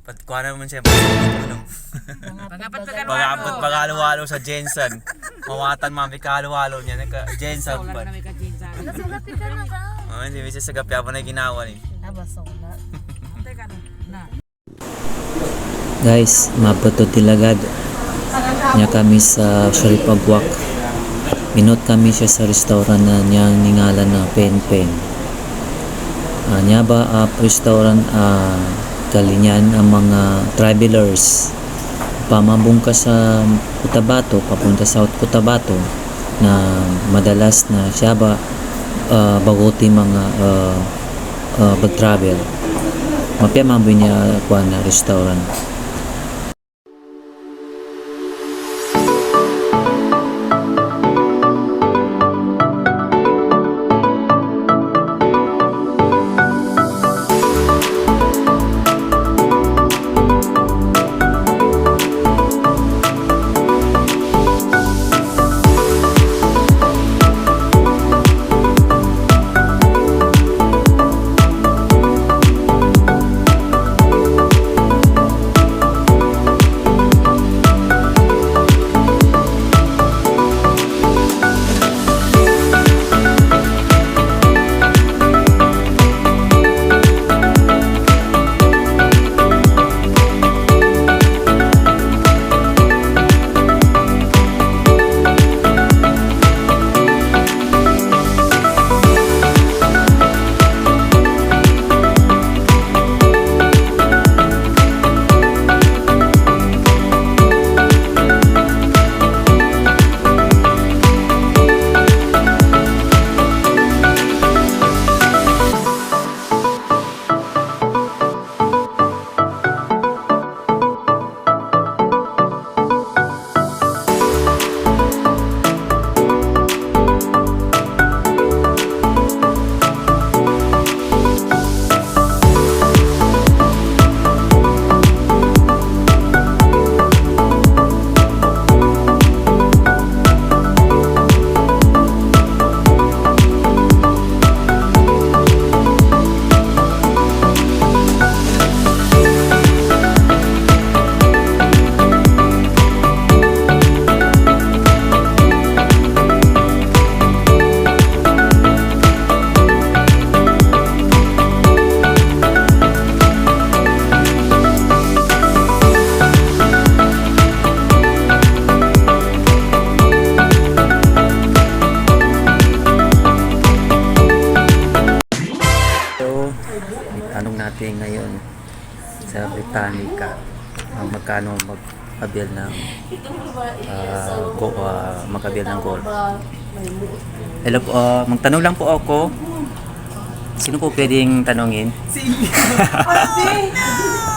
Kuha naman siya tulong. Pagapagalo. Pag-halo-halo sa Jensen. Mawatan mami kahalo-halo niya. Jensen Wala pa. na may kajinsa. Nasulat ka na ka. Hindi bisa sa gapi ako na ginawa ni. Nabasulat. Teka na. Guys, mapato tilagad niya kami sa Sharif Agwak. Minot kami siya sa restaurant na niyang ningalan na Pen Pen. Niya ba restaurant kalinyan ang mga travelers pamabong ka sa Cotabato, papunta sa South Cotabato na madalas na siya ba baguti mga mag-travel. Mapiyamamboy niya kuha na restaurant. Anong natin ngayon sa Britannica magkano mag-abil ng mag-abil ng gold. Hello po, magtanong lang po ako. Sino po pwedeng tanongin?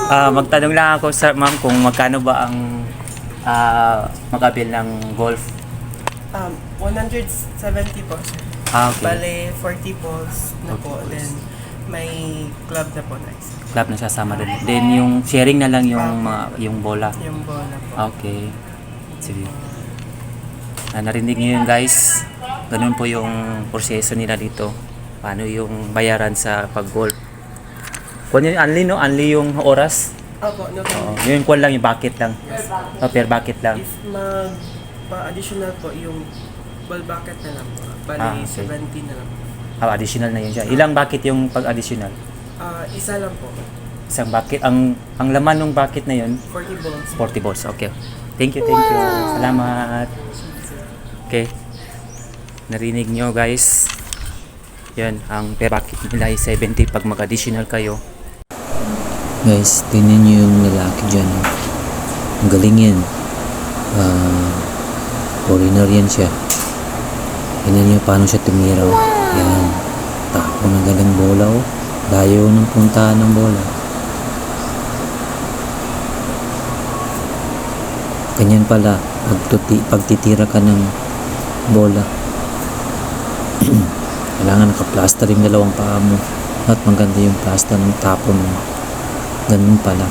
Magtanong lang ako sa ma'am kung magkano ba ang mag-abil ng golf. 170 po, sir. Okay. Bale, 40 balls na po. Then, may club na po next. Club na sasama doon. Then yung sharing na lang yung bola. Yung bola po. Okay. Sige. Narinig niyo yun guys. Ganun po yung proseso nila dito. Paano yung bayaran sa pag-golf. Kung yun, only no? Only yung oras? Opo, no Oo. problem. Yung kwan lang, yung bucket lang. Per bucket lang. If pa-additional po, yung ball bucket na lang po. Bale, Okay. 70 na lang. Additional na yun siya. Ilang bucket yung pag-additional? Isa lang po. Isang bucket. Ang laman ng bucket na yun, 40 balls. 40 balls. Okay. Thank you, thank you. Salamat. Okay. Narinig nyo guys. Yan, ang per bucket nila ay 70 pag mag-additional kayo. Guys, tingnan nyo yung lalaki dyan. Ang galing yan. Foreigner yan siya. Tingnan nyo paano siya tumiraw. Yan. Tapo ng galing bola oh. Dayo ng puntahan ng bola. Ganyan pala pagtitira ka ng bola. Kailangan naka-plaster yung dalawang paa mo at maganda yung plaster ng tapo mo. Ganun pala.